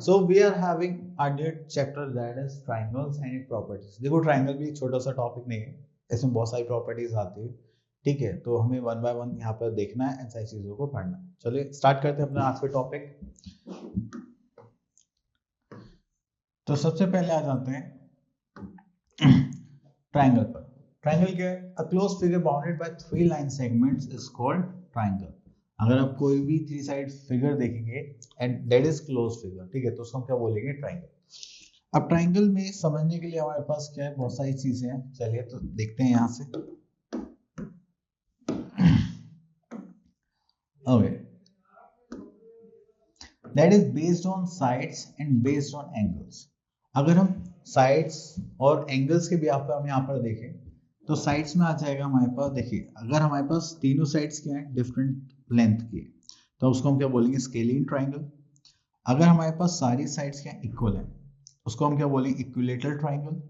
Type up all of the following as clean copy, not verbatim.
So we are having a new chapter that is triangles and its properties. देखो triangle भी एक छोटा सा टॉपिक नहीं है, इसमें बहुत सारी प्रॉपर्टीज आती है, ठीक है। तो हमें वन बाय वन यहाँ पर देखना है, इन सारी चीजों को पढ़ना है। चलिए स्टार्ट करते हैं अपना आज का टॉपिक। तो सबसे पहले आ जाते हैं ट्राइंगल पर। ट्राइंगल क्या है? A close figure bounded by three line segments is called triangle. अगर आप कोई भी थ्री साइड फिगर देखेंगे and that is close figure, ठीक है, तो उसको हम क्या बोलेंगे? ट्राइंगल। अब ट्राइंगल में समझने के लिए हमारे पास क्या है, बहुत सारी चीजें हैं। चलिए तो देखते हैं यहाँ से। Okay, that is based on sides and based on angles. अगर हम साइड्स और एंगल्स के भी हम यहाँ पर देखें तो साइड्स में आ जाएगा हमारे पास, देखिए अगर हमारे पास तीनों साइड्स क्या है, डिफरेंट लेंथ की, तो उसको हम क्या बोलेंगे? Scalene triangle. अगर हमारे पास सारी साइड्स क्या इक्वल है, उसको हम क्या बोलेंगे? Equilateral triangle.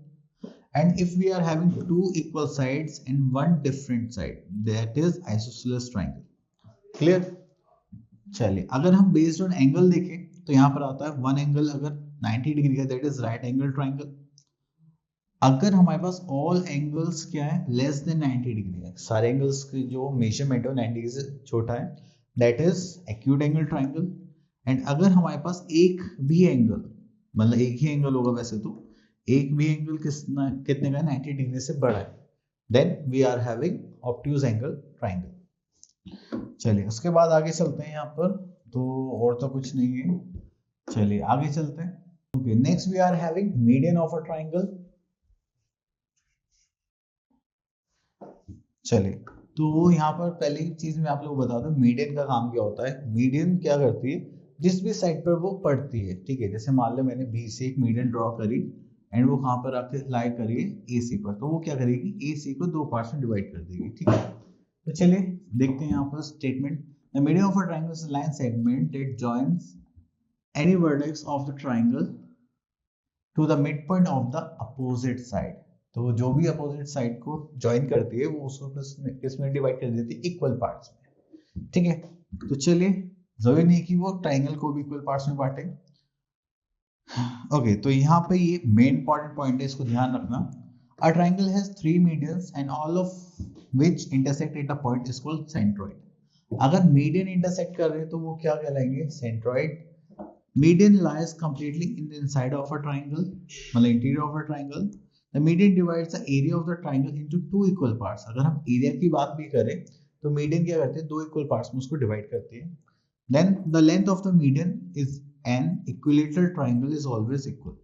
And if we are having two equal sides and one different side, that is isosceles triangle. Clear? चलिए अगर हम बेस्ड ऑन एंगल देखें तो यहाँ पर आता है वन एंगल अगर 90 डिग्री का, that is right angle triangle. अगर हमारे पास ऑल एंगल्स क्या है, लेस देन 90 डिग्री है, सारे एंगल्स की जो मेजरमेंट है 90 डिग्री से छोटा है, that is acute angle triangle. And अगर हमारे पास एक भी एंगल, मतलब एक ही एंगल होगा वैसे तो, एक भी एंगल कितने का 90 डिग्री से बड़ा है, then we are having obtuse angle triangle. चलिए उसके बाद आगे चलते हैं यहाँ पर। तो और तो कुछ नहीं है, चलिए आगे चलते हैं। Okay, next we are having median of a triangle. चलिए तो यहाँ पर पहली चीज मैं आप लोगों को बता दूं, मीडियन का काम क्या होता है। मीडियन क्या करती है, जिस भी साइड पर वो पड़ती है, ठीक है, जैसे मान लो मैंने बी से एक मीडियन ड्रॉ करी एंड वो कहाँ पर आके लाई करिए ए सी पर, तो वो क्या करेगी? ए सी को दो पार्ट्स में डिवाइड कर देगी, ठीक है। तो चलिए देखते हैं यहाँ पर statement. The median of a triangle is line segment that joins any vertex of the triangle to the mid point of the opposite side. तो जो भी अपोजिट साइड को ज्वाइन करती है वो उसको किसमें डिवाइड कर देती है? इक्वल पार्ट्स में, ठीक है। तो चलिए, जरूरी नहीं कि वो ट्राइंगल को भी इक्वल पार्ट्स में बांटे। ओके, तो यहाँ पे ये मेन इंपॉर्टेंट पॉइंट है, इसको ध्यान रखना। A triangle has three medians and all of which intersect at a point is called centroid. अगर मीडियन इंटरसेक्ट कर रहे हैं तो वो क्या कहलाएंगे? Centroid. Median lies completely in the inside of a triangle, मतलब interior of a triangle. The median divides the area of the triangle into two equal parts. अगर हम एरिया की बात भी करें तो मीडियन क्या करते हैं? दो इक्वल पार्ट्स में उसको डिवाइड करती है। Then the length of the median is an equilateral triangle is always equal.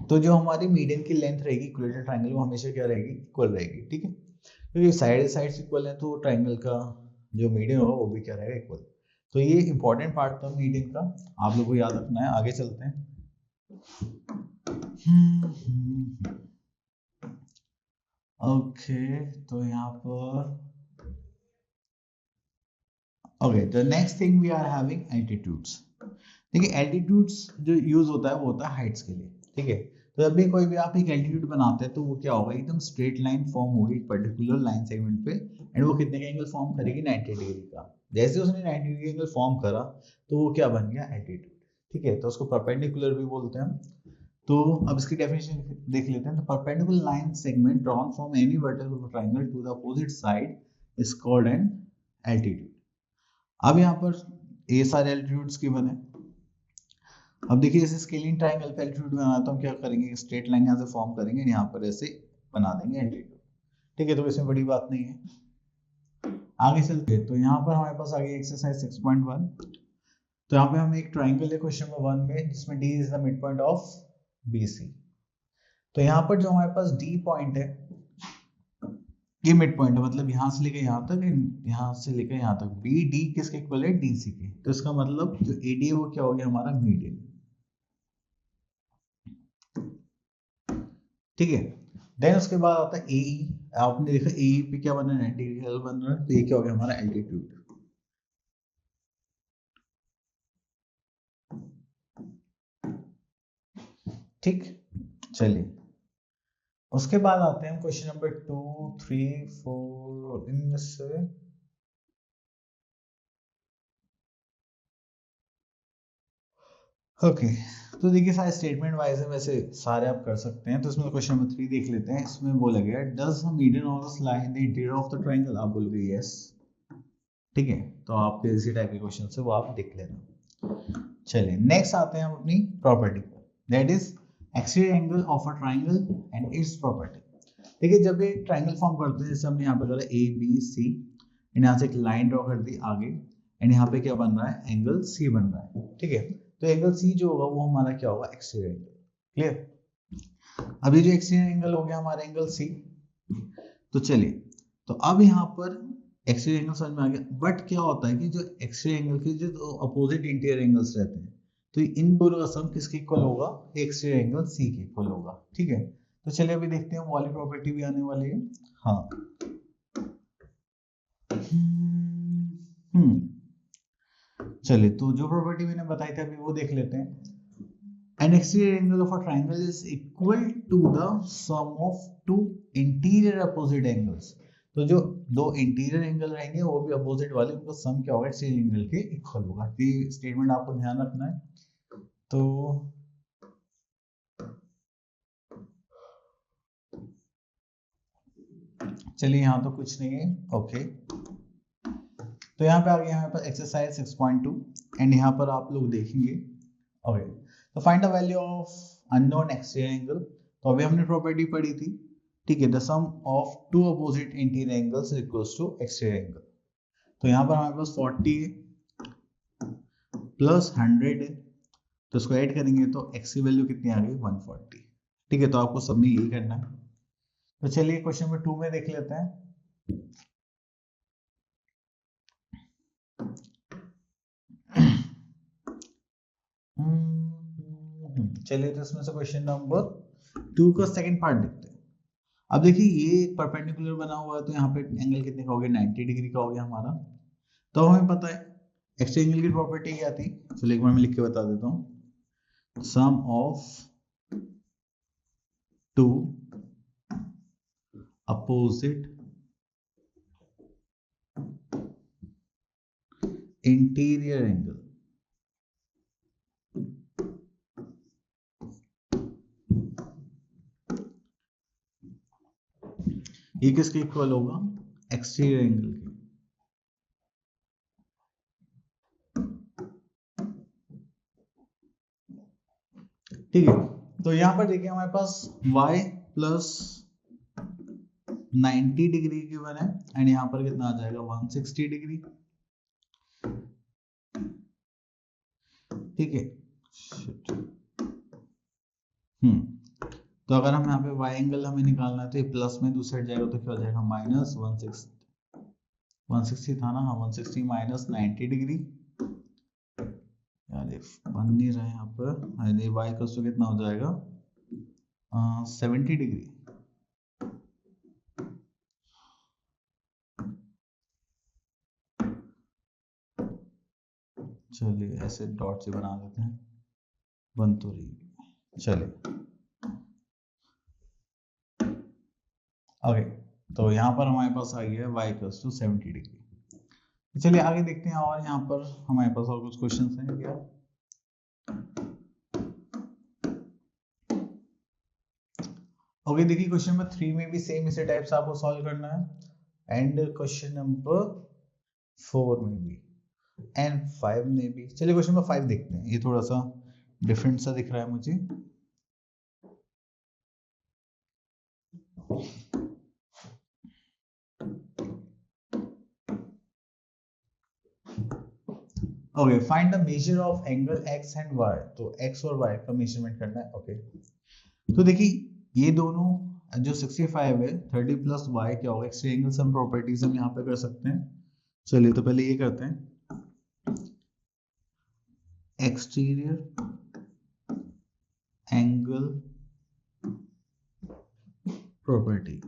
तो जो हमारी मीडियन की लेंथ रहेगी इक्विलेटरल ट्राइंगल, वो हमेशा क्या रहेगी? इक्वल रहेगी, ठीक है। क्योंकि साइड इक्वल है तो ट्राइंगल का जो मीडियन होगा वो भी क्या रहेगा? इक्वल। तो ये इंपॉर्टेंट पार्ट था मीडियन का, आप लोगों को याद रखना है। आगे चलते हैं। ओके, तो यहाँ पर okay, the next thing we are having altitudes. देखिए एल्टीट्यूड्स जो यूज होता है वो होता है हाइट्स के लिए, ठीक है। तो जब भी कोई भी आप एक एल्टीट्यूड बनाते हैं तो वो क्या होगा? एकदम स्ट्रेट लाइन फॉर्म होगी एक पर्टिकुलर लाइन सेगमेंट पे, एंड वो कितने का एंगल फॉर्म करेगी? 90 डिग्री का। जैसे उसने 90 डिग्री एंगल फॉर्म करा तो वो क्या बन गया? एल्टीट्यूड, ठीक है। तो उसको परपेंडिकुलर भी बोलते हैं। तो अब इसकी डेफिनेशन देख लेते हैं। तो perpendicular line segment drawn from any vertex of a triangle to the opposite side is called an altitude. अब यहाँ पर ये सारे एल्टीट्यूड्स गिवन है। अब देखिए इसे स्केलिंग ट्रायंगल पे एल्टीट्यूड बनाना तो हम क्या करेंगे? स्ट्रेट लाइन यहाँ से फॉर्म करेंगे, यहाँ पर ऐसे बना देंगे एल्टीट्यूड, ठीक है। तो इसमें बड़ी बात नहीं है। आगे चलते हैं। तो यहाँ पर हमारे पास आगे एक्सरसाइज 6.1। तो यहाँ पे हमें एक ट्रायंगल है क्वेश्चन नंबर 1 में, जिसमें D is the mid point of B C. तो यहाँ पर जो हमारे पास डी पॉइंट है, ये मिड पॉइंट है, मतलब यहाँ से लेकर यहाँ तक, यहाँ से लेकर यहाँ तक बी डी किसके इक्वल है? डी सी के। तो इसका मतलब जो ए डी है वो क्या हो गया? हमारा मीडियन, ठीक है। देन उसके बाद आता है एई। आपने देखा एई पे क्या बना है? 90 डिग्री एंगल बन रहा है, तो ये क्या हो गया? हमारा एल्टीट्यूड, ठीक। चलिए उसके बाद आते हैं क्वेश्चन नंबर 2, 3, 4, इनमें से ओके तो देखिए सारे स्टेटमेंट वाइज है, वैसे सारे आप कर सकते हैं। तो इसमें क्वेश्चन नंबर 3 देख लेते हैं। इसमें बोला गया does the median of the line the interior of the triangle, आप बोलोगे यस। ठीक है, तो आपके इसी टाइप के क्वेश्चन से वो आप देख लेना। चलिए नेक्स्ट आते हैं हम अपनी प्रॉपर्टी पर, that is exterior angle of a triangle and it's property. देखिए जब ये ट्रायंगल फॉर्म करते हैं, जैसे हमने यहाँ पे करा ए बी सी, यहाँ से एक लाइन ड्रॉ कर दी आगे, एंड यहाँ पे क्या बन रहा है, एंगल सी बन रहा है। ठीक है, तो एंगल सी जो होगा वो हमारा क्या होगा, एक्सटीरियर एंगल। क्लियर, अभी जो एक्सटीरियर एंगल हो गया हमारा एंगल सी। तो चलिए, तो अब यहाँ पर एक्सटीरियर एंगल समझ में आ गया, बट क्या होता है कि जो एक्सटीरियर एंगल के जो अपोजिट इंटीरियर एंगल्स रहते हैं, तो इन दोनों का सम किसके इक्वल होगा, एक्सटीरियर एंगल सी के इक्वल होगा। ठीक है, तो चलिए अभी देखते हैं, वाली प्रॉपर्टी भी आने वाली है। हाँ चलिए, तो जो प्रॉपर्टी मैंने बताई थी अभी वो देख लेते हैं। An exterior angle of a triangle is equal to the sum of two interior opposite angles. तो जो दो इंटीरियर एंगल रहेंगे वो भी अपोजिट वाले, उनका सम क्या होगा, एक्सटीरियर एंगल के इक्वल होगा। ये स्टेटमेंट आपको ध्यान रखना है। तो चलिए, यहाँ तो कुछ नहीं है। ओके, तो यहाँ पे आ गया हमारे पास एक्सरसाइज 6.2 एंड यहाँ पर आप लोग देखेंगे। ओके, तो find the value of unknown exterior angle. तो अभी हमने प्रॉपर्टी पढ़ी थी। ठीक है, the sum of two opposite interior angles equals to exterior angle. तो यहाँ पर हमारे पास 40 है प्लस 100 है, तो इसको ऐड करेंगे तो एक्स की वैल्यू कितनी आ गई, 140। ठीक है, तो आपको सब में यही करना है। तो चलिए क्वेश्चन नंबर 2 में देख लेते हैं। चलिए, तो इसमें से क्वेश्चन नंबर 2 का सेकंड पार्ट देखते हैं। अब देखिए ये परपेंडिकुलर बना हुआ है, तो यहाँ पे एंगल कितने का हो गया, 90 डिग्री का हो गया हमारा। तो हमें पता है एक्सटीरियर एंगल की प्रॉपर्टी क्या थी, चलिए एक बार मैं लिख के बता देता हूँ। Sum of two opposite interior angle ये किसके इक्वल होगा, एक्सटीरियर एंगल के। ठीक है, तो यहां पर देखिए हमारे पास y प्लस 90 डिग्री गिवन है एंड यहाँ पर कितना आ जाएगा, 160 डिग्री। ठीक है, तो अगर हम यहाँ पे y एंगल हमें निकालना है तो ये प्लस में दूसरे जाएगा तो क्या हो जाएगा, माइनस 160 था ना, हाँ 160 माइनस 90 डिग्री। यार बन नहीं रहा है यहाँ पर, y का तो कितना हो जाएगा, 70 डिग्री। चलिए ऐसे डॉट से बना देते हैं, बन तो रही। चलिए ओके, तो यहाँ पर हमारे पास आ गया y इक्वल्स टू 70 डिग्री। चलिए आगे देखते हैं, और यहाँ पर हमारे पास और कुछ क्वेश्चंस हैं क्या। ओके, देखिए क्वेश्चन नंबर 3 में भी सेम इसी टाइप से आपको सॉल्व करना है एंड क्वेश्चन नंबर 4 में भी एंड 5 में भी। चलिए क्वेश्चन नंबर 5 देखते हैं, ये थोड़ा सा डिफरेंट सा दिख रहा है मुझे। Okay, find the measure of angle x and y। तो x और y का मेजरमेंट करना है। ओके, तो देखिए ये दोनों जो 65 है, 30 प्लस y क्या होगा, एक्सटीरियर एंगल सम प्रॉपर्टीज हम यहाँ पे कर सकते हैं। चलिए तो पहले ये करते हैं, एक्सटीरियर एंगल प्रॉपर्टी।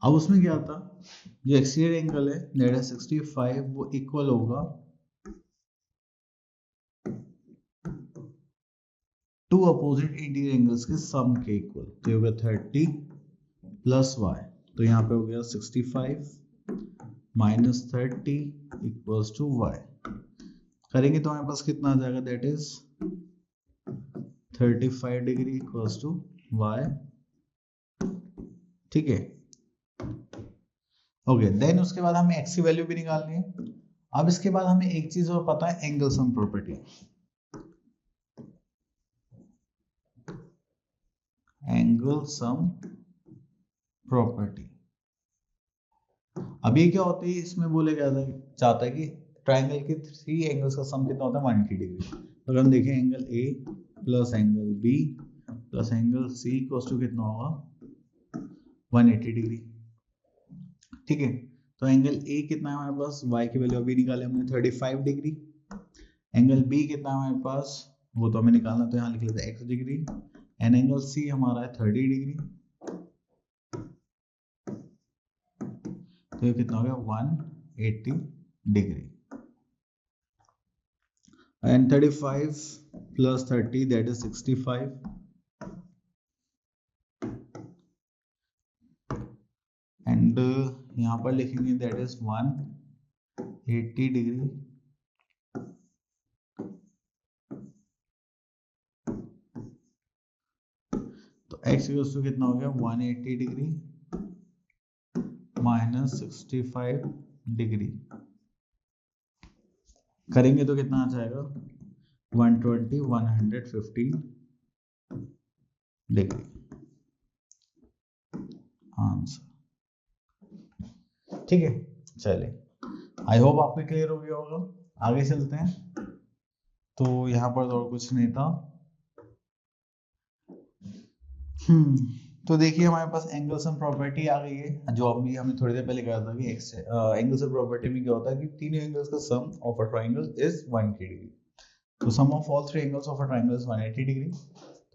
अब उसमें क्या था, जो एक्सटीरियर एंगल है दैट इज 65, वो इक्वल होगा टू अपोजिट इंटीरियर एंगल्स के सम के इक्वल। तो ये हो गया 30 प्लस y, तो यहाँ पे हो गया 65 माइनस 30 इक्वल्स टू वाई करेंगे तो हमारे पास कितना आ जाएगा, that is 35 degree equals to Y. ठीक है, ओके। देन उसके बाद हमें एक्स की वैल्यू भी निकालनी है। अब इसके बाद हमें एक चीज और पता है, angle sum property. Angle sum property, अभी क्या होती है इसमें बोले क्या चाहता है कि ट्राइंगल के 3 एंगल्स का सम कितना होता है, 180 डिग्री। तो अगर हम देखें angle A plus angle B plus angle C equals to कितना होगा, 180 डिग्री। ठीक है, तो एंगल ए कितना है हमारे पास, y की वैल्यू अभी निकाले हमने 35 डिग्री। एंगल बी कितना है हमारे पास, वो तो हमें निकालना, तो यहाँ लिख लेते हैं x degree. And angle C हमारा है 30 डिग्री, तो ये कितना हो गया 180 degree. And 35 plus 30 that is 65। And यहाँ पर लिखेंगे दैट इज 180 डिग्री। तो x इक्वल्स टू कितना हो गया, 180 डिग्री माइनस 65 डिग्री करेंगे तो कितना आ जाएगा, 115 डिग्री आंसर। ठीक है, चलिए, आई होप आपको क्लियर हो गया होगा। आगे चलते हैं। तो यहाँ पर और कुछ नहीं था। तो देखिए हमारे पास एंगल सम प्रॉपर्टी आ गई है, जो अभी हमने थोड़ी देर पहले कहा था कि एंगल सम प्रॉपर्टी में क्या होता है कि तीनों एंगल्स का sum of a triangle is 180 degree. तो sum of all 3 angles of a triangle is 180 degree.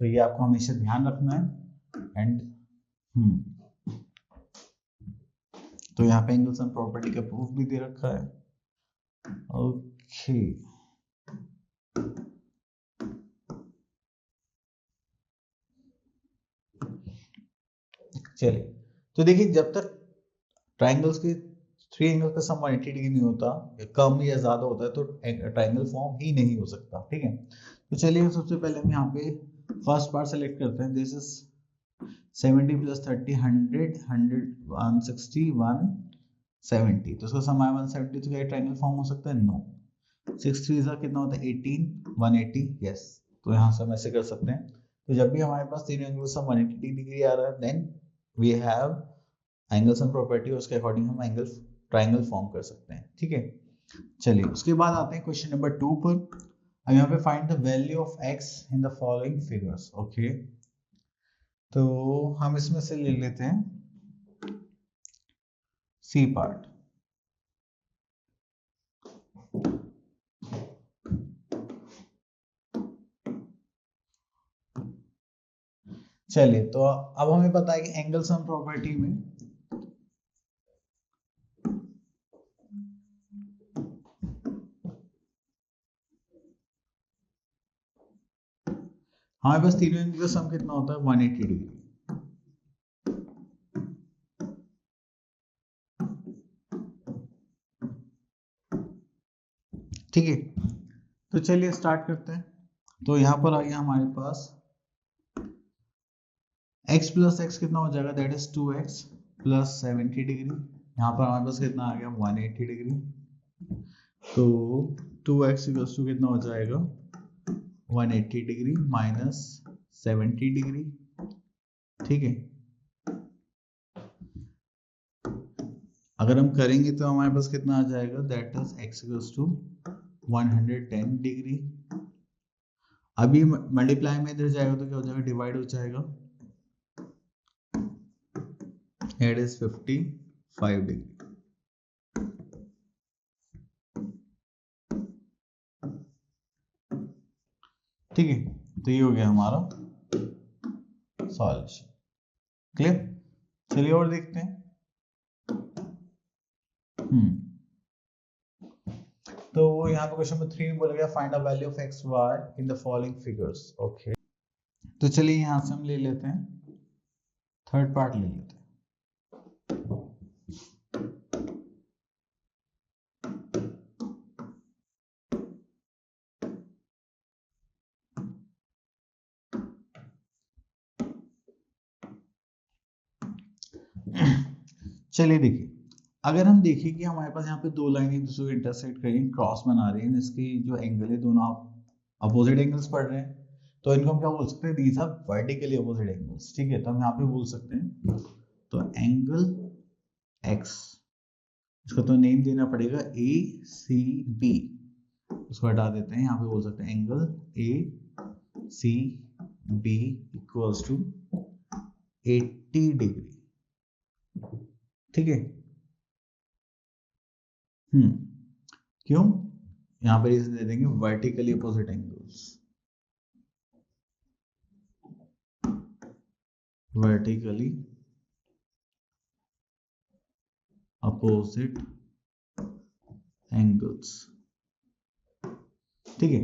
तो ये आपको हमेशा ध्यान रखना है। एंड तो यहाँ पे एंगल सम प्रॉपर्टी का प्रूफ भी दे रखा है। ओके, चलिए, तो देखिए जब तक ट्रायंगल्स के 3 एंगल का सम 180 डिग्री नहीं होता, कम या ज्यादा होता है, तो ट्रायंगल फॉर्म ही नहीं हो सकता। ठीक है, तो चलिए सबसे पहले हम यहाँ पे फर्स्ट पार्ट सेलेक्ट करते हैं। दिस इज 70 प्लस 30 100 100 160 170, तो उसका सम 170, तो क्या ट्रायंगल फॉर्म हो सकता है, नो। 6 3 का कितना होता है 18 180, यस। तो यहाँ से हम ऐसे कर सकते हैं। तो जब भी हमारे पास तीनों एंगल सम 180 डिग्री आ रहा है, then we have angle sum property, उसके अकॉर्डिंग हम एंगल ट्रायंगल फॉर्म कर सकते हैं। ठीक है, चलिए उसके बाद आते हैं क्वेश्चन नंबर 2 पर। अब यहाँ पे find the value of x in the following figures. Okay, तो हम इसमें से ले लेते हैं सी पार्ट। चलिए, तो अब हमें पता है कि एंगल सम प्रॉपर्टी में हमारे पास तीनों एंगल का सम कितना होता है, 180 डिग्री। ठीक है, तो चलिए स्टार्ट करते हैं। तो यहाँ पर आ गया हमारे पास x प्लस एक्स कितना हो जाएगा, that is 2x plus 70 degree. यहाँ पर हमारे पास कितना आ गया, 180 डिग्री। तो 2x इक्वल्स टू कितना हो जाएगा, 180 डिग्री माइनस 70 डिग्री। ठीक है, अगर हम करेंगे तो हमारे पास कितना आ जाएगा, that is x equals to 110 degree. अभी मल्टीप्लाई में इधर जाएगा तो क्या हो जाएगा, डिवाइड हो जाएगा, दैट इज 55 डिग्री। ठीक है, तो ये हो गया हमारा सॉल्यूशन। क्लियर, चलिए और देखते हैं। तो यहाँ पे क्वेश्चन नंबर 3 में बोला गया find the value of X Y in the following figures. Okay, तो चलिए यहाँ से हम ले लेते हैं, थर्ड पार्ट ले लेते हैं। चलिए देखिए, अगर हम देखें कि हमारे पास यहाँ पे दो लाइन एक दूसरे को इंटरसेक्ट करें, क्रॉस बना रही है, इसकी जो एंगल है दोनों आप अपोजिट एंगल्स पढ़ रहे हैं, तो इनको हम क्या बोल सकते हैं, these are vertically opposite angles. ठीक है, तो हम यहाँ पे बोल सकते हैं, तो एंगल एक्स, इसको तो नेम देना पड़ेगा ए सी बी, उसको हटा देते हैं, यहाँ पे बोल सकते हैं angle A C B equals to 80 degree. ठीक है, क्यों, यहाँ पर रीजन दे देंगे vertically opposite angles, vertically opposite angles. ठीक है,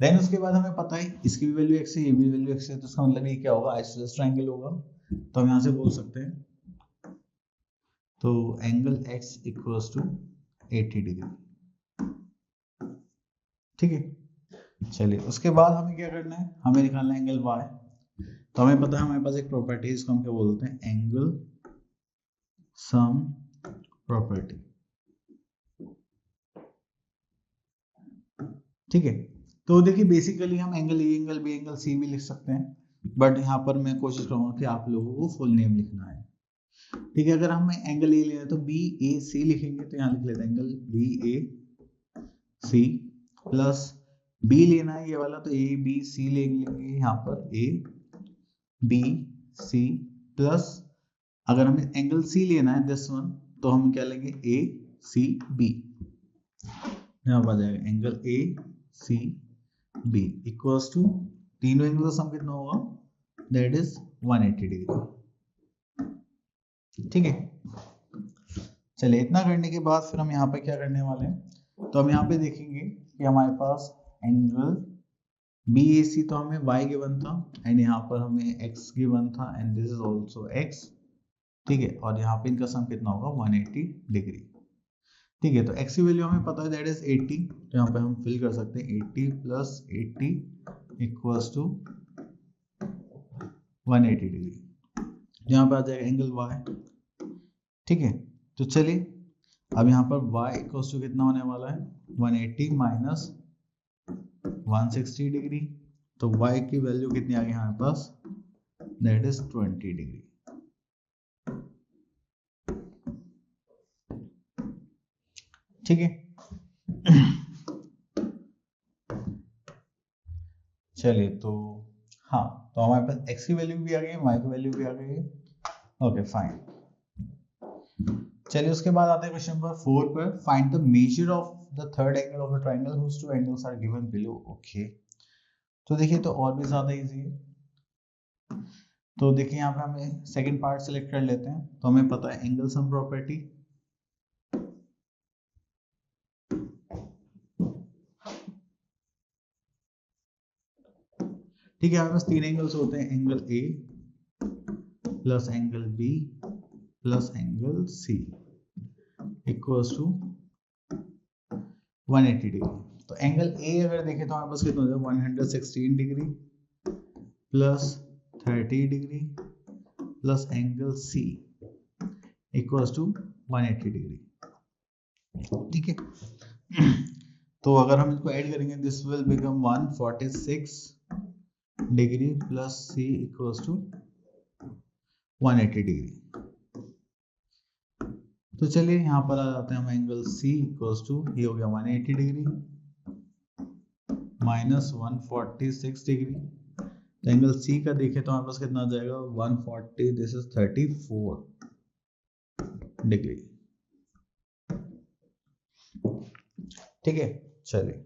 देन उसके बाद हमें पता है इसकी भी वैल्यू x है, ये भी वैल्यू x है, तो इसका मतलब ये क्या होगा, आइसोसेलेस ट्रायंगल होगा। तो हम यहाँ से बोल सकते हैं, तो angle x equals to 80 degree. ठीक है, चलिए उसके बाद हमें क्या करना है, हमें निकालना है एंगल y। तो हमें पता है हमारे पास एक प्रॉपर्टी है, इसको हम क्या बोलते हैं, एंगल सम प्रॉपर्टी। ठीक है, तो देखिए बेसिकली हम angle A, angle B, angle C भी लिख सकते हैं, बट यहाँ पर मैं कोशिश करूंगा कि आप लोगों को फुल नेम लिखना है। ठीक है, अगर हम एंगल ए लेना है तो बी ए सी लिखेंगे, तो यहाँ लिख लेते हैं एंगल बी ए सी, प्लस बी लेना है ये वाला, तो ए बी सी लेंगे यहाँ पर ए बी सी, प्लस अगर हमें एंगल सी लेना है दिस वन, तो हम क्या लेंगे ए सी बी, यहाँ पर आ जाएगा angle A C B equals to, तीनों एंगल का सम कितना होगा, दैट इज 180 डिग्री। ठीक है, चलिए इतना करने के बाद फिर हम यहाँ पे क्या करने वाले हैं, तो हम यहाँ पे देखेंगे कि हमारे पास एंगल बी ए सी तो हमें y गिवन था, एंड यहाँ पर हमें x गिवन था, and this is also x। ठीक है, और यहाँ पे इनका सम कितना होगा, 180 डिग्री। ठीक है, तो x की वैल्यू हमें पता है, दैट इज 80, तो यहाँ पे हम फिल कर सकते हैं 80 प्लस 80 इक्वल्स टू 180 डिग्री, यहाँ पे आ जाएगा एंगल y। ठीक है, तो चलिए अब यहाँ पर y इक्वल्स टू कितना होने वाला है, 180 माइनस 160 डिग्री, तो y की वैल्यू कितनी आ गई हमारे पास, दैट इज 20 डिग्री। ठीक है, चलिए तो हाँ, तो हमारे पास x की वैल्यू भी आ गई है, y की वैल्यू भी आ गई है। ओके फाइन, चलिए उसके बाद आते हैं क्वेश्चन नंबर 4 पर, find the measure of the third angle of the triangle whose two angles are given below. Okay, तो देखिए तो और भी ज्यादा इजी है, तो देखिए यहाँ पे हमें सेकंड पार्ट सेलेक्ट कर लेते हैं, तो हमें पता है एंगल सम प्रॉपर्टी। ठीक है, हमारे पास तीन एंगल्स होते हैं, angle A plus angle B plus angle C equals to 180 degree. तो एंगल ए अगर देखें तो हमारे पास कितना हो जाएगा, 116 degree plus 30 degree plus angle C equals to 180 degree. ठीक है, तो अगर हम इसको ऐड करेंगे, this will become 146 degree plus C equals to 180 degree. तो चलिए यहाँ पर आ जाते हैं हम, एंगल सी इक्वल्स टू, ये हो गया 180 डिग्री माइनस 146 डिग्री, तो एंगल सी का देखें तो हमारे पास कितना आ जाएगा, 140, दिस इज 34 डिग्री। ठीक है, चलिए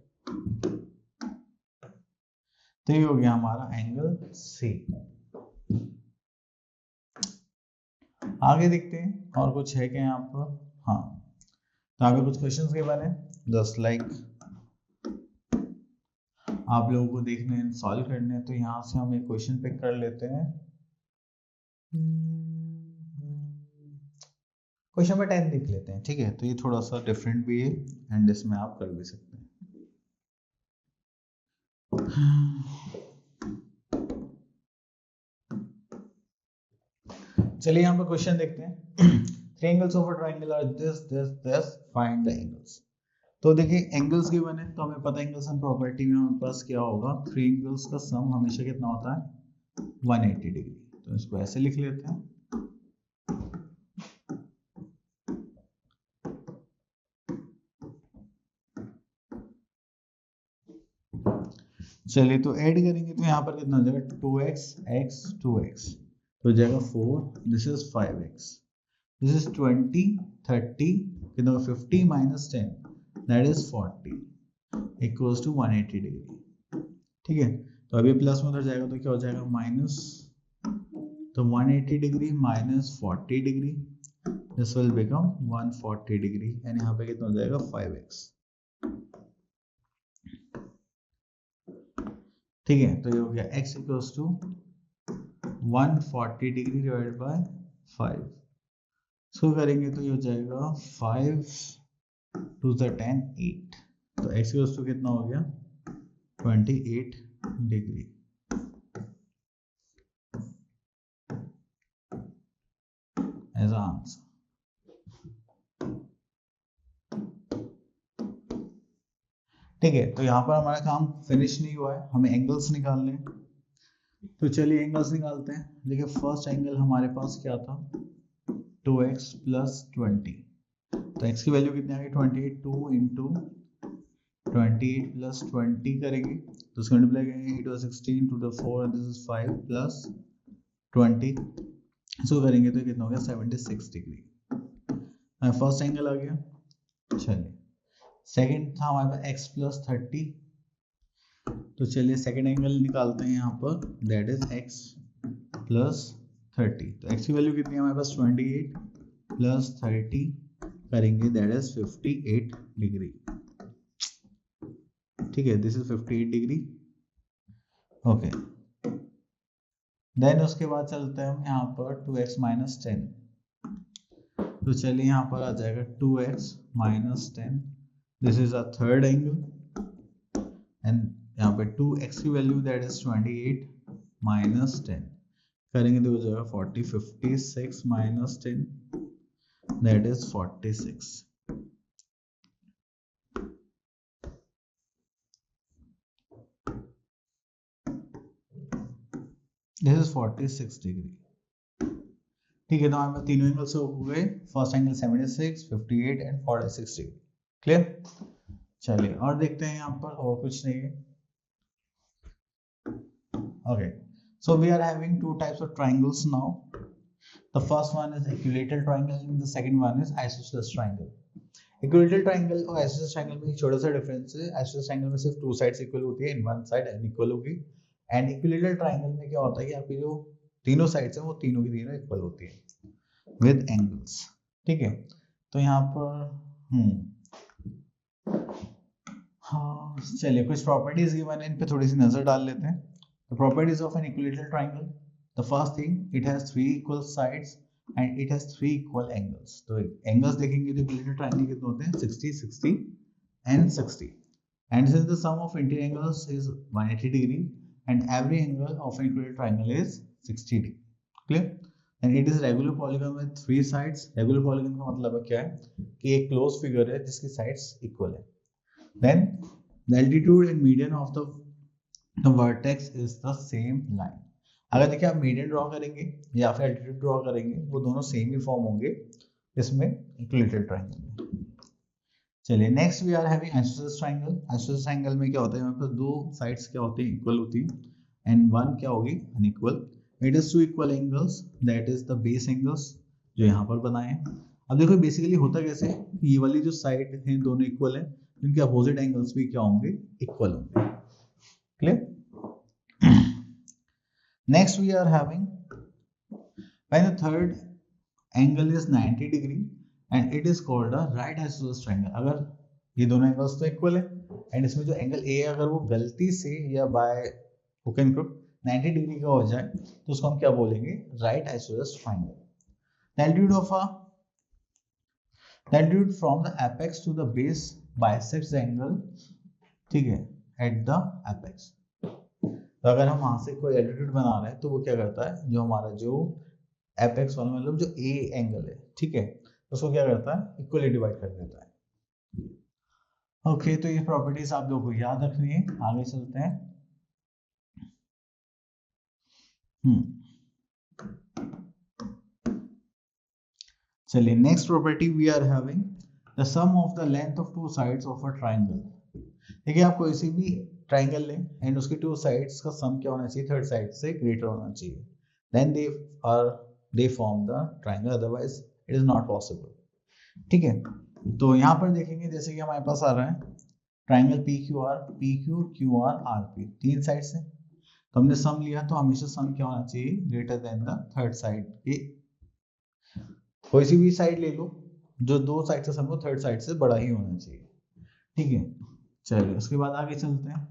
तो ये हो गया हमारा एंगल सी। आगे देखते हैं और कुछ है क्या यहाँ पर, हाँ, तो आगे कुछ क्वेश्चंस के बारे में, जस्ट लाइक आप लोगों को देखने हैं, सॉल्व करने हैं, तो यहाँ से हम एक क्वेश्चन पिक कर लेते हैं, क्वेश्चन नंबर 10 देख लेते हैं। ठीक है, तो ये थोड़ा सा डिफरेंट भी है, एंड इसमें आप कर भी सकते हैं। चलिए यहाँ पर क्वेश्चन देखते हैं। Three angles of a triangle are this, find the angles. तो देखिए एंगल्स गिवन है, तो हमें पता है एंगल्स एंड प्रॉपर्टी में हमारे पास क्या होगा, थ्री एंगल्स का सम हमेशा कितना होता है, 180 डिग्री। तो इसको ऐसे लिख लेते हैं। चलिए तो ऐड करेंगे तो यहाँ पर कितना हो जाएगा, 2x x 2x तो हो जाएगा 4, this is 5x, this is 20 30 कितना होगा, 50 minus 10 that is 40 equals to 180 degree. ठीक है, तो अभी प्लस में उधर जाएगा तो क्या हो जाएगा, माइनस, तो 180 degree minus 40 degree, this will become 140 degree and यहाँ पे कितना हो जाएगा, 5x। ठीक है, तो ये हो गया x equals to 140 degree divide by 5। इसको करेंगे तो ये हो जाएगा 5 टू द 10 8, तो x इक्वल्स टू कितना हो गया, 28 डिग्री। As answer. ठीक है, तो यहाँ पर हमारा काम फिनिश नहीं हुआ है, हमें एंगल्स निकालने हैं। तो चलिए एंगल्स निकालते हैं। देखिए फर्स्ट एंगल हमारे पास क्या था, 2x प्लस 20, तो x की वैल्यू कितनी आ गई, 28, 2 इंटू 28 प्लस 20 करेंगे तो इसको मल्टीप्लाई करेंगे, 8 और 16 to the 4 this is 5 plus 20, इसको करेंगे तो कितना हो गया, 76 डिग्री। फर्स्ट एंगल आ गया। चलिए सेकंड था हमारे पास x प्लस 30, तो चलिए सेकंड एंगल निकालते हैं यहाँ पर, दैट इज x प्लस 30, तो x की वैल्यू कितनी है हमारे पास, 28 प्लस 30 करेंगे दैट इज 58 डिग्री। ठीक है, this is 58 degree. Okay, then उसके बाद चलते हैं हम यहाँ पर 2x माइनस 10, तो चलिए यहाँ पर आ जाएगा 2x minus 10, this is a third angle and यहाँ पे 2x की वैल्यू दैट इज 28 माइनस 10 करेंगे तो हो जाएगा 40, 56 minus 10 that is 46। This is 46 degree. ठीक है, तो हमारे तीनों एंगल से हो गए, first angle 76, 58 and 46 degree. Clear. चलिए और देखते हैं यहाँ पर, और कुछ नहीं है। Okay, so we are having two types of triangles now. The first one is equilateral triangle and the second one is isosceles triangle. Equilateral triangle और isosceles triangle में एक छोटा सा डिफरेंस है, isosceles triangle में सिर्फ टू साइड्स इक्वल होती है, इन वन साइड अनइक्वल होगी, एंड इक्विलेटरल ट्राइंगल में क्या होता है कि आपकी जो तीनों साइड्स हैं वो तीनों की तीनों इक्वल होती है विद एंगल्स। ठीक है, तो यहाँ पर हाँ चलिए कुछ प्रॉपर्टीज गिवन है, इन पे थोड़ी सी नजर डाल लेते हैं। The properties of an equilateral triangle. The first thing, it has three equal sides and it has three equal angles. तो angles देखेंगे तो equilateral triangle कितने होते हैं, 60, 60 and 60. And since the sum of interior angles is 180 degree and every angle of an equilateral triangle is 60 degree. Clear? And it is regular polygon with three sides. Regular polygon का मतलब क्या है कि एक closed figure है जिसकी sides equal है. Then the altitude and median of the vertex is the same line. अगर देखिए आप मीडियन ड्रॉ करेंगे या फिर एल्टीट्यूड ड्रॉ करेंगे, वो दोनों सेम ही फॉर्म होंगे इसमें इक्विलेटरल ट्रायंगल में। चलिए next we are having isosceles triangle. Isosceles triangle में क्या होता है, यहाँ पर दो साइड्स क्या होती हैं, इक्वल होती हैं एंड वन क्या होगी, unequal. It is two equal angles that is the base angles जो यहाँ पर बनाए हैं। अब देखो बेसिकली होता कैसे, ये वाली जो साइड है दोनों इक्वल है, इनके अपोजिट एंगल्स भी क्या होंगे, इक्वल होंगे। Clear? Next we are having when the third angle is 90 degree and it is called a right isosceles triangle. अगर ये दोनों एंगल्स तो इक्वल है एंड इसमें जो एंगल ए अगर वो गलती से या by hook and crook 90 degree का हो जाए तो उसको हम क्या बोलेंगे, right isosceles triangle. The altitude from the apex to the base bisects the angle, ठीक है, at the apex. तो अगर हम वहां से कोई एल्टीट्यूड बना रहे हैं तो वो क्या करता है, जो हमारा जो एपेक्स वाला मतलब जो ए एंगल है, ठीक है, उसको क्या करता है, इक्वली डिवाइड कर देता है। ओके, तो ये प्रॉपर्टीज आप लोगों को याद रखनी है। आगे चलते हैं। चलिए, next property we are having the sum of the length of two sides of a triangle. देखिए, आप कोई सी भी ट्राइंगल लें एंड उसके टू साइड्स का सम क्या होना चाहिए, थर्ड साइड से ग्रेटर होना चाहिए, then they form the triangle, otherwise it is not possible. ठीक है, तो यहाँ पर देखेंगे जैसे कि हमारे पास आ रहा है triangle P Q Q R R P, तीन साइड से, तो हमने सम लिया, तो हमेशा सम क्या होना चाहिए, greater than the third side के, कोई सी भी साइड ले लो, जो दो साइड से सम हो थर्ड साइड से बड़ा ही होना चाहिए। ठीक है, चलिए उसके बाद आगे चलते हैं।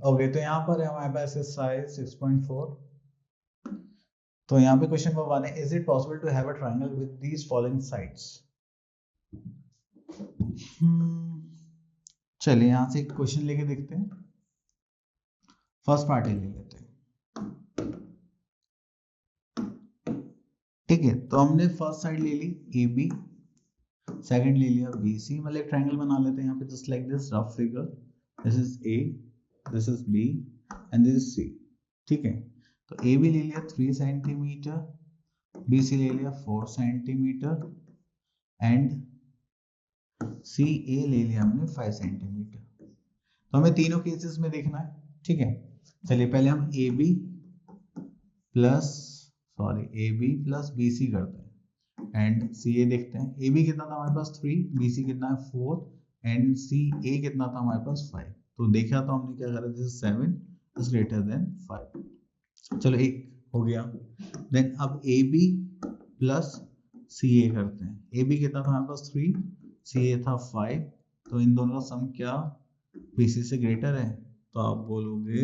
ओके, तो यहाँ पर हमारे पास साइज 6.4। तो यहाँ पे क्वेश्चन नंबर 1 है, is it possible to have a triangle with these following sides. चलिए यहाँ से एक क्वेश्चन लेके देखते हैं, फर्स्ट पार्ट ले लेते हैं। ठीक है, तो हमने फर्स्ट साइड ले ली ए बी, सेकंड ले लिया बी सी, मतलब एक ट्रायंगल बना लेते हैं यहाँ पे, just like this rough figure, this is A, this is B and this is C. ठीक है, तो ए बी ले लिया 3 सेंटीमीटर, बी सी ले लिया 4 सेंटीमीटर एंड सी ए ले लिया हमने 5 सेंटीमीटर। तो हमें तीनों केसेस में देखना है। ठीक है, चलिए पहले हम A B plus B C करते हैं एंड सी ए देखते हैं। ए बी कितना था हमारे पास 3, बी सी कितना है 4 एंड सी ए कितना था हमारे पास 5। तो देखा तो हमने क्या करा, दिस 7 इज ग्रेटर देन 5। चलो एक हो गया। देन अब ए बी प्लस सी ए करते हैं। ए बी कितना था हमारे पास 3, सी ए था 5, तो इन दोनों का सम क्या बी सी से ग्रेटर है, तो आप बोलोगे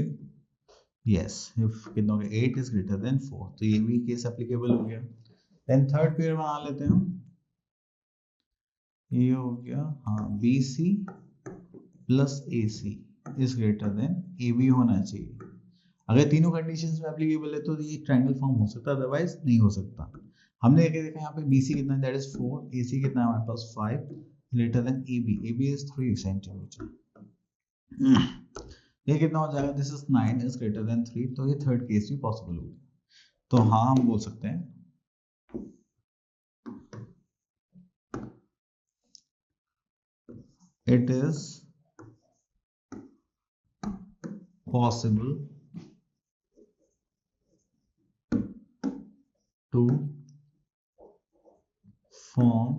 यस, इफ कितना हो गया 8 इज ग्रेटर देन 4, तो ये भी केस एप्लीकेबल हो गया। देन थर्ड पेयर बना लेते हैं हम, ये हो गया हाँ B C plus A C is greater than A B होना चाहिए। अगर तीनों कंडीशंस में एप्लीकेबल है तो ये ट्रायंगल फॉर्म हो सकता है, अदरवाइज नहीं हो सकता। हमने देखा यहाँ पे बी सी कितना है, दैट इज 4, ए सी कितना है हमारे पास 5, greater than A B is 3 centimetre. ये कितना हो जाएगा, this is 9 is greater than 3, तो ये थर्ड केस भी पॉसिबल होगा। तो हाँ हम बोल सकते हैं it is possible to form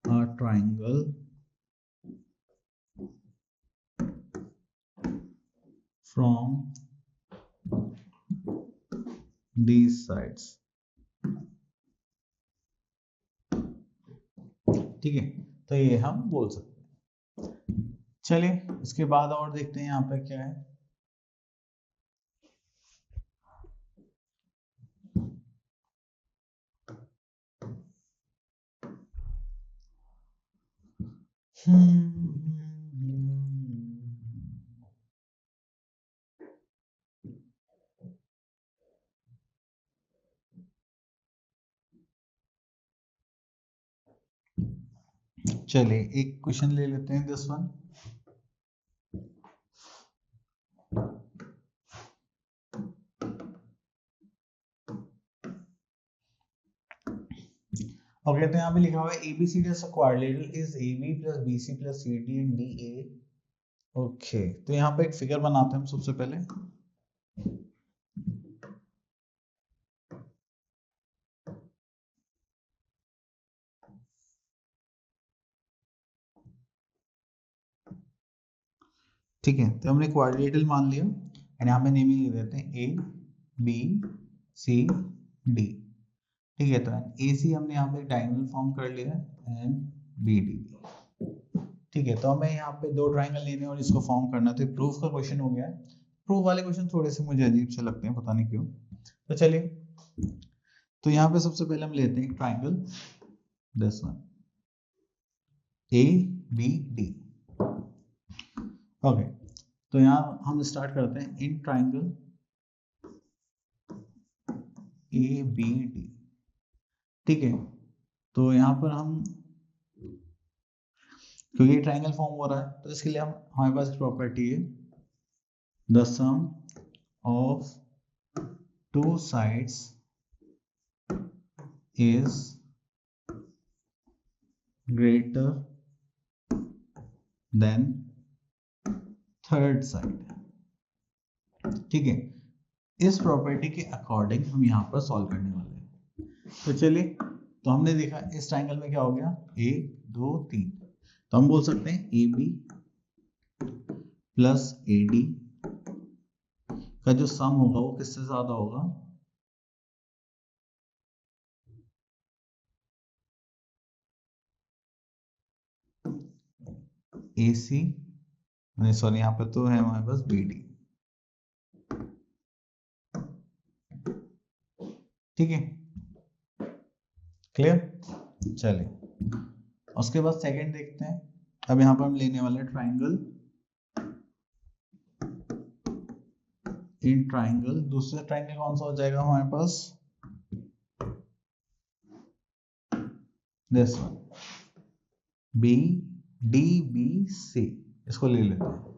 a triangle from these sides। ठीक है, तो ये हम बोल सकते हैं। चलिए इसके बाद और देखते हैं यहाँ पे क्या है। चलिए एक क्वेश्चन ले लेते हैं, दिस वन। ओके, तो यहाँ पे लिखा हुआ है ABCD is a quadrilateral is AB plus BC plus CD and DA। Okay, तो यहाँ पे एक फिगर बनाते हैं हम सबसे पहले। ठीक है, तो हमने क्वाड्रिलेटरल मान लिया एंड यहाँ पे नेमिंग लिख देते हैं A B C D। ठीक है, तो AC हमने यहाँ पे डायगोनल फॉर्म कर लिया एंड BD। ठीक है, तो हमें यहाँ पे दो ट्रायंगल लेने और इसको फॉर्म करना, तो प्रूफ का क्वेश्चन हो गया है। प्रूफ वाले क्वेश्चन थोड़े से मुझे अजीब से लगते हैं, पता नहीं क्यों। तो चलिए, तो यहाँ पे सबसे पहले हम लेते हैं triangle, this one A B D. Okay, तो यहाँ हम स्टार्ट करते हैं in triangle A B D. ठीक है, तो यहाँ पर हम क्योंकि ट्राइंगल फॉर्म हो रहा है तो इसके लिए हम हमारे पास प्रॉपर्टी है the sum of two sides is greater than third side. ठीक है, इस प्रॉपर्टी के अकॉर्डिंग हम यहाँ पर सॉल्व करने वाले हैं। तो चलिए, तो हमने देखा इस ट्राइंगल में क्या हो गया, 1 2 3, तो हम बोल सकते हैं A B plus A D का जो सम होगा वो किससे ज्यादा होगा, ए सी, सॉरी यहाँ पे तो है हमारे पास बी डी। ठीक है, क्लियर। चलिए, उसके बाद सेकंड देखते हैं। अब यहाँ पर हम लेने वाले हैं ट्राइंगल इन ट्राइंगल। दूसरा ट्राइंगल कौन सा हो जाएगा हमारे पास, this one B D B C, इसको ले लेते हैं।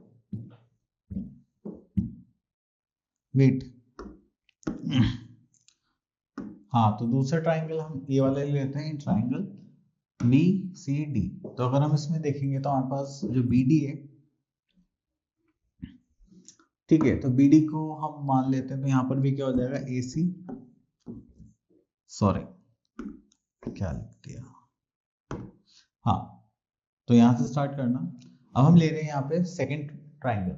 वेट, हाँ, तो दूसरा ट्राइंगल हम ये वाला ले लेते हैं, ट्राइंगल बी सी डी। तो अगर हम इसमें देखेंगे तो हमारे पास जो बी डी है, ठीक है, तो बी डी को हम मान लेते हैं, तो यहाँ पर भी क्या हो जाएगा, ए सी, सॉरी क्या लिख दिया, हाँ, तो यहाँ से स्टार्ट करना। अब हम ले रहे हैं यहाँ पे सेकंड ट्राइंगल,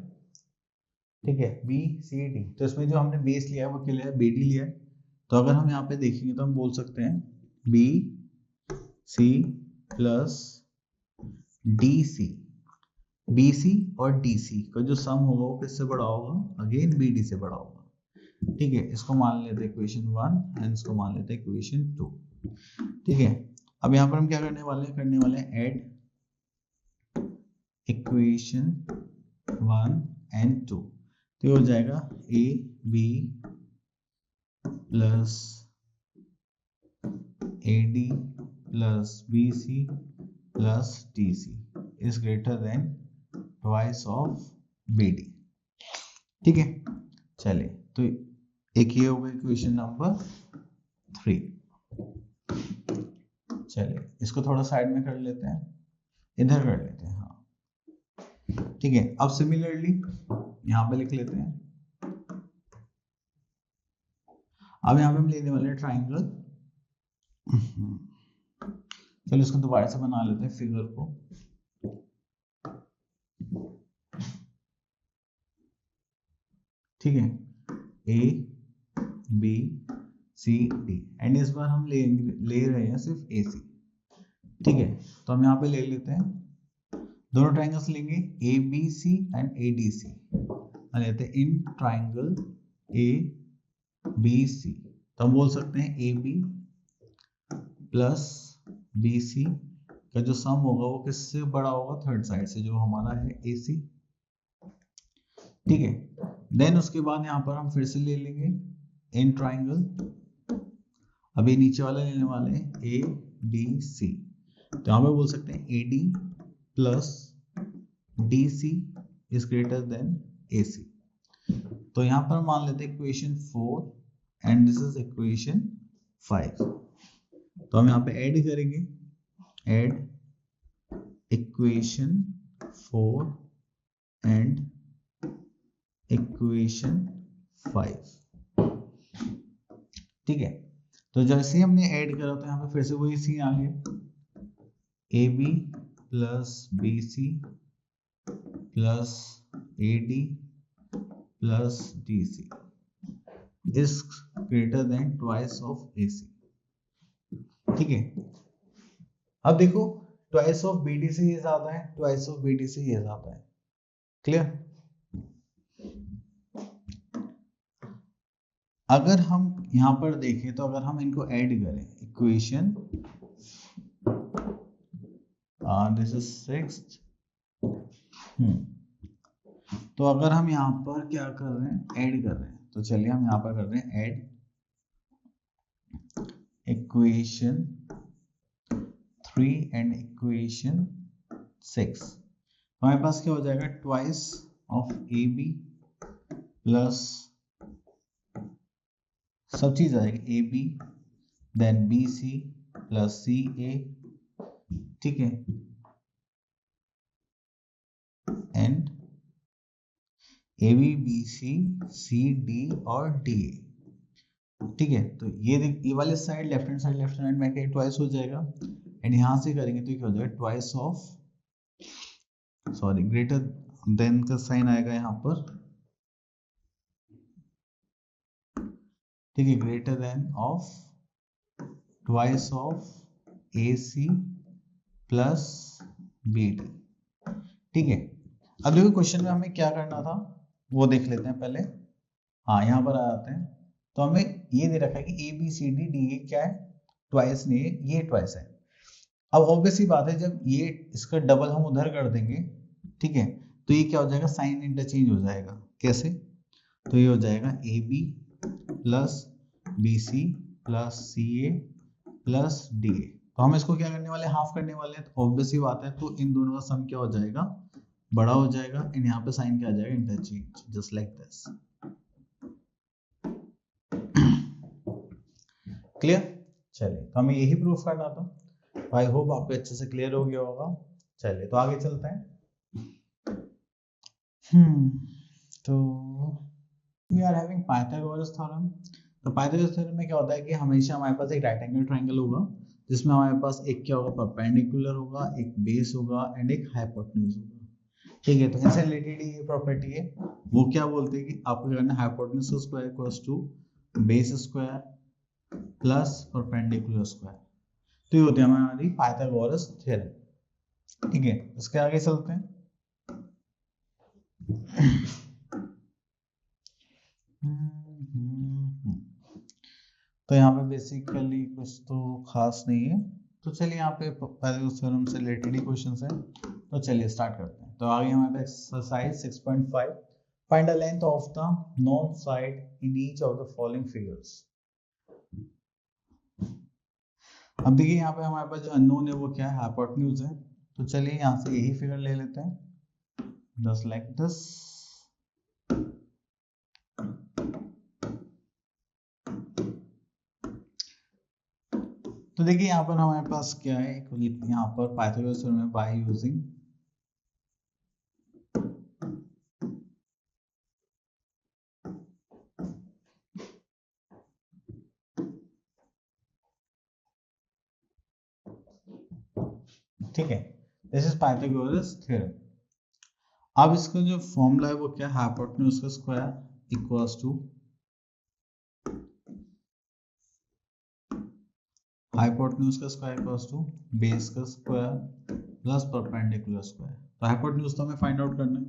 ठीक है, बी सी डी। तो इसमें जो हमने बेस लिया है वो क्या लिया है, बी डी लिया है। तो अगर हम यहाँ पे देखेंगे तो हम बोल सकते हैं B C plus D C. B C और डी सी का जो सम होगा वो किससे बड़ा होगा, अगेन बी डी से बड़ा होगा। ठीक है, इसको मान लेते हैं इक्वेशन 1 एंड इसको मान लेते हैं इक्वेशन 2। ठीक है, अब यहाँ पर हम क्या करने वाले हैं ऐड इक्वेशन 1 एंड 2। तो ये हो जाएगा A B plus A D plus B C plus D C is greater than twice of B D. ठीक है, चलिए, तो एक ये होगा इक्वेशन नंबर 3। चलिए, इसको थोड़ा साइड में कर लेते हैं, इधर कर लेते हैं, हाँ। ठीक है, अब सिमिलरली यहाँ पे लिख लेते हैं। अब यहाँ पे हम लेने वाले हैं ट्राइंगल, चलो इसको दोबारा से बना लेते हैं फिगर को। ठीक है, A B C D and इस बार हम ले रहे हैं सिर्फ ए सी। ठीक है, तो हम यहाँ पे ले लेते हैं, दोनों ट्राइंगल्स लेंगे A B C and A D C, लेते हैं in triangle A B C. तो हम बोल सकते हैं A B plus B C का जो सम होगा वो किससे बड़ा होगा, थर्ड साइड से, जो हमारा है ए सी। ठीक है, देन उसके बाद यहाँ पर हम फिर से ले लेंगे इन ट्राइंगल, अभी नीचे वाला लेने वाले हैं ए डी सी। तो यहाँ पे बोल सकते हैं A D plus D C is greater than A C. तो यहाँ पर मान लेते हैं equation 4 and this is equation 5। तो हम यहाँ पे ऐड करेंगे, ऐड इक्वेशन 4 एंड इक्वेशन 5। ठीक है, तो जैसे ही हमने ऐड करा तो यहाँ पे फिर से वही सीन आ गया, A B plus B C plus A D plus D C is greater than twice of A C. ठीक है, अब देखो ट्वाइस ऑफ बी डी से ये ज्यादा है, ट्वाइस ऑफ बी डी से ये ज्यादा है, क्लियर। अगर हम यहाँ पर देखें तो अगर हम इनको ऐड करें इक्वेशन दिस इज 6th, तो अगर हम यहाँ पर क्या कर रहे हैं, ऐड कर रहे हैं, तो चलिए हम यहाँ पर कर रहे हैं ऐड इक्वेशन 3 एंड इक्वेशन 6। हमारे पास क्या हो जाएगा, twice of A B plus सब चीज आ जाएगी A B then B C plus C A, ठीक है, and A B B C C D और डी ए, ठीक है। तो ये वाले साइड लेफ्ट हैंड साइड में क्या ट्वाइस हो जाएगा, एंड यहां से करेंगे तो क्या हो जाएगा, twice of, sorry greater than का साइन आएगा यहाँ पर, ठीक है, greater than of twice of A C plus B D, ठीक है। अब देखो क्वेश्चन में हमें क्या करना था वो देख लेते हैं पहले। हाँ यहाँ पर आ जाते हैं, तो हमें ये दे रखा है कि A B C D D A क्या है, ट्वाइस नहीं है, ये ट्वाइस है। अब ऑब्वियसली बात है, जब ये इसका डबल हम उधर कर देंगे, ठीक है, तो ये क्या हो जाएगा, साइन इंटरचेंज हो जाएगा। कैसे, तो ये हो जाएगा A B plus B C plus C A plus D A. तो हम इसको क्या करने वाले हैं, हाफ करने वाले हैं, तो ऑब्वियसली बात है, तो इन दोनों का सम क्या हो जाएगा, बड़ा हो जाएगा, एंड यहाँ पे साइन क्या आ जाएगा, interchange, just like this. Clear, चलिए, तो हमें यही प्रूफ करना था। आई होप आपको अच्छे से क्लियर हो गया होगा। चलिए तो आगे चलते हैं। तो we are having Pythagoras theorem. तो पाइथागोरस थ्योरम में क्या होता है कि हमेशा हमारे पास एक राइट एंगल ट्रायंगल होगा, जिसमें हमारे पास एक क्या होगा, परपेंडिकुलर होगा, एक बेस होगा एंड एक हाइपोटेन्यूज होगा, ठीक है। तो इनसे रिलेटेड ये प्रॉपर्टी है, वो क्या बोलते हैं कि आपको करना है hypotenuse square equals to base square plus perpendicular square. तो ये होती है हमारी पाइथागोरस थ्योरम, ठीक है। इसके आगे चलते हैं। तो यहाँ पे बेसिकली कुछ तो खास नहीं है, तो चलिए यहाँ पे पाइथागोरस थ्योरम से रिलेटेड ही क्वेश्चंस हैं, तो चलिए स्टार्ट करते हैं। तो आगे हमारे पास exercise 6.5, find the length of the known side in each of the following figures. अब देखिए यहाँ पे हमारे पास जो अननोन है वो क्या है, हाइपोटेन्यूज है। तो चलिए यहाँ से यही फिगर ले लेते हैं, जस्ट लाइक दिस। तो देखिए यहाँ पर हमारे पास क्या है, यहाँ पर पाइथागोरस थ्योरम में बाय यूजिंग ठीक है, दिस इज पाइथागोरस थ्योरम। अब इसका जो फॉर्मूला है वो क्या है, हाइपोटेन्यूज का स्क्वायर इक्वल्स टू हाइपोटेन्यूज का स्क्वायर इक्वल्स टू बेस का स्क्वायर प्लस परपेंडिकुलर स्क्वायर। तो हाइपोटेन्यूज तो हमें फाइंड आउट करना है,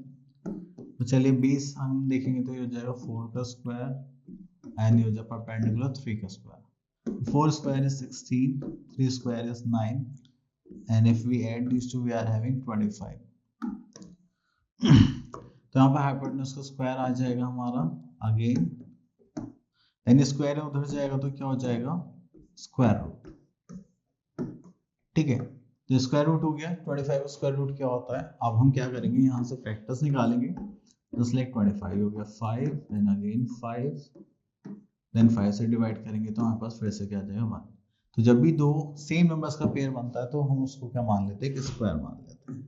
तो चलिए बेस हम देखेंगे तो ये हो जाएगा 4 का स्क्वायर एंड ये हो जाएगा परपेंडिकुलर 3 का square. 4 square is 16, 3 square is 9, and if we add these two we are having 25। तो यहाँ पे हाइपोटेन्यूज का स्क्वायर आ जाएगा हमारा अगेन, यानी स्क्वायर उधर जाएगा तो क्या हो जाएगा, स्क्वायर रूट, ठीक है। तो स्क्वायर रूट हो गया 25 का स्क्वायर रूट क्या होता है। अब हम क्या करेंगे, यहाँ से फैक्टर्स निकालेंगे, जस्ट लाइक 25 हो गया 5 देन अगेन 5 देन 5 से डिवाइड करेंगे तो हमारे पास फिर से क्या आ जाएगा 1। तो जब भी दो सेम नंबर्स का पेयर बनता है तो हम उसको क्या मान लेते हैं, कि स्क्वायर मान लेते हैं।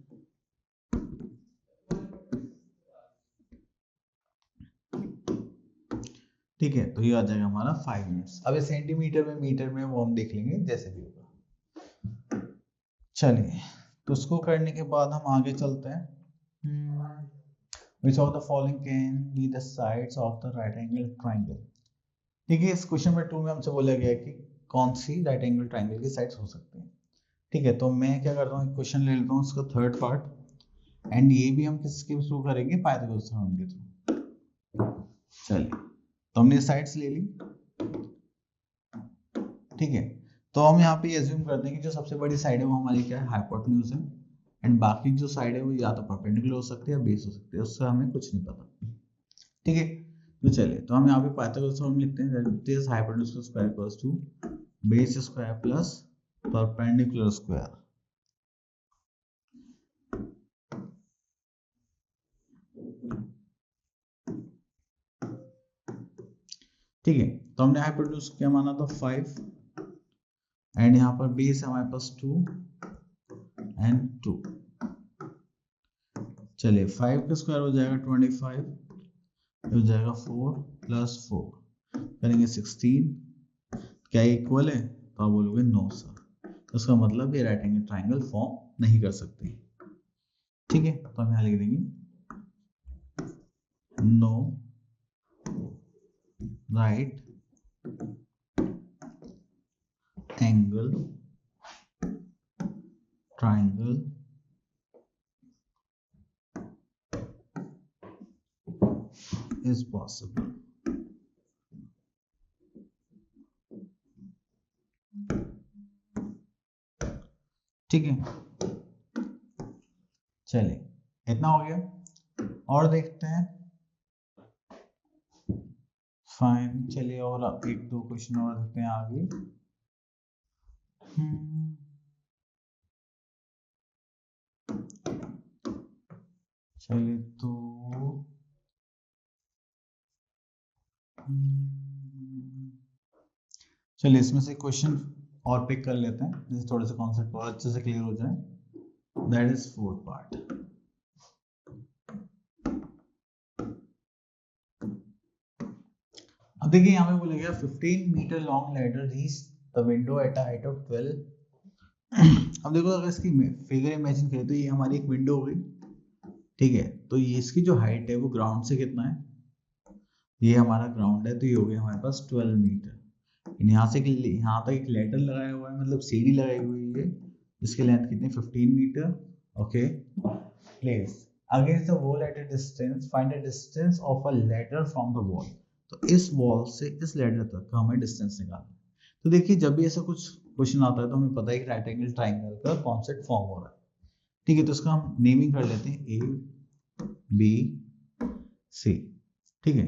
ठीक है, तो ये आ जाएगा हमारा 5 यूनिट्स। अब सेंटीमीटर में मीटर में वो हम देख लेंगे जैसे भी होगा। चलिए, तो उसको करने के बाद हम आगे चलते हैं। Which of the following can be the sides of the right angle triangle। देखिए इस क्वेश्चन में 2 में हमसे बोला गया है कि कौन सी राइट एंगल ट्रायंगल की साइड्स हो सकती हैं, ठीक है। तो मैं क्या करता हूँ, क्वेश्चन ले लेता हूँ उसका थर्ड पार्ट, एंड ये भी हम किसके थ्रू करेंगे, पाइथागोरस थ्योरम के थ्रू। चलिए तो हमने साइड्स ले ली, ठीक है। तो हम यहाँ पे एज्यूम करते हैं कि जो सबसे बड़ी साइड है वो हमारी क्या है, हाइपोटेन्यूज है, एंड बाकी जो साइड है वो या तो परपेंडिकुलर हो सकती है या बेस हो सकती है, उससे हमें कुछ नहीं पता, ठीक है। तो चलिए, तो हम यहाँ पे पाइथागोरस थ्योरम लिखते हैं, that is hypotenuse square equals to base square plus perpendicular square. ठीक है, तो हमने हाइपोटेन्यूज क्या माना था 5, एंड यहाँ पर बेस है हमारे पास 2 एंड 2। चलिए 5 का स्क्वायर हो जाएगा 25, हो जाएगा 4 प्लस 4 करेंगे 16, क्या इक्वल है, तो आप बोलोगे नो सर, तो उसका मतलब ये राइट एंगल ट्राइंगल फॉर्म नहीं कर सकते, ठीक है। तो हम यहाँ लिख देंगे no right angle triangle is possible। ठीक है, चलिए इतना हो गया, और देखते हैं, फाइन। चलिए और एक दो क्वेश्चन और देखते हैं आगे। चलिए तो चलिए इसमें से क्वेश्चन और पिक कर लेते हैं, जिससे थोड़े से कॉन्सेप्ट और अच्छे से क्लियर हो जाए। That is fourth part. अब देखिए यहाँ पे बोला गया 15 metre long ladder reach the window at a height of 12। अब देखो अगर इसकी फिगर इमेजिन करें तो ये हमारी एक विंडो हो गई, ठीक है। तो ये इसकी जो हाइट है वो ग्राउंड से कितना है, ये हमारा ग्राउंड है, तो ये हो गया हमारे पास 12 मीटर। यहाँ से यहाँ तक एक लैडर लगाया हुआ है, मतलब सीढ़ी लगाई हुई है, इसकी लेंथ कितनी 15 metre. Okay, place against the wall at a distance, find the distance of a ladder from the wall. तो इस वॉल से इस लैडर तक का हमें डिस्टेंस निकालना है। तो देखिए जब भी ऐसा कुछ क्वेश्चन आता है तो हमें पता है कि राइट एंगल ट्राइंगल का कॉन्सेप्ट फॉर्म हो रहा है, ठीक है। तो इसका हम नेमिंग कर लेते हैं ए बी सी, ठीक है।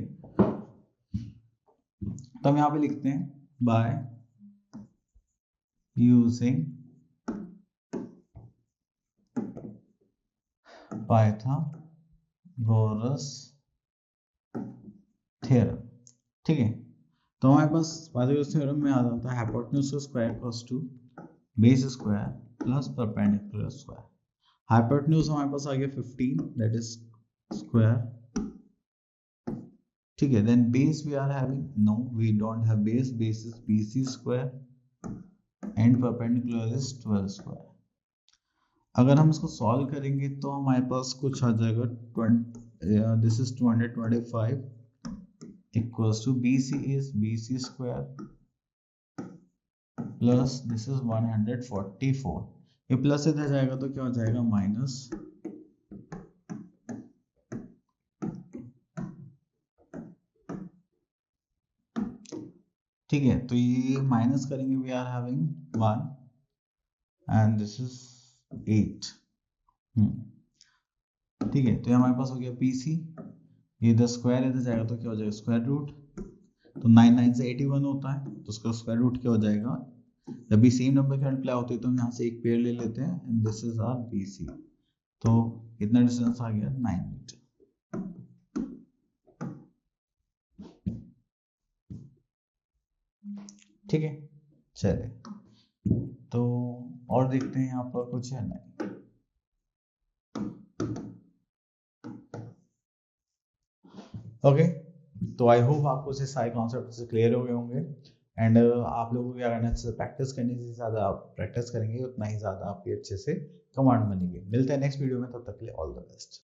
तो हम यहाँ पे लिखते हैं बाय यूजिंग पाइथागोरस थ्योरम, ठीक है। तो हमारे पास पाइथागोरस थ्योरम में आ जाता है hypotenuse square equals to base square plus perpendicular square. Hypotenuse हमारे पास आ गया 15, दैट इज स्क्वायर, ठीक है। Then base we are having, no we don't have base, base is BC square and perpendicular is 12 square. अगर हम इसको solve करेंगे तो हमारे पास कुछ आ जाएगा 20, this is 225 equals to BC is BC square plus this is 144। ये प्लस इधर जाएगा तो क्या हो जाएगा माइनस, ठीक है। तो ये माइनस करेंगे, we are having 1 and this is 8, ठीक है। तो ये हमारे पास हो गया BC, ये इधर स्क्वायर इधर जाएगा तो क्या हो जाएगा स्क्वायर रूट, तो 99 से 81 होता है, तो उसका स्क्वायर रूट क्या हो जाएगा। जब भी सेम नंबर की मल्टीप्लाई होती है तो हम यहाँ से एक पेयर ले लेते हैं, and this is our BC। तो कितना डिस्टेंस आ गया 9 मीटर, ठीक है। चलिए तो और देखते हैं यहाँ पर कुछ है नहीं। ओके, तो आई होप आपको से सारे कॉन्सेप्ट से क्लियर हो गए होंगे, एंड आप लोगों को क्या करना है, अच्छे से प्रैक्टिस करने से ज़्यादा आप प्रैक्टिस करेंगे उतना ही ज़्यादा आपके अच्छे से कमांड बनेंगे। मिलते हैं नेक्स्ट वीडियो में, तब तक के लिए ऑल द बेस्ट।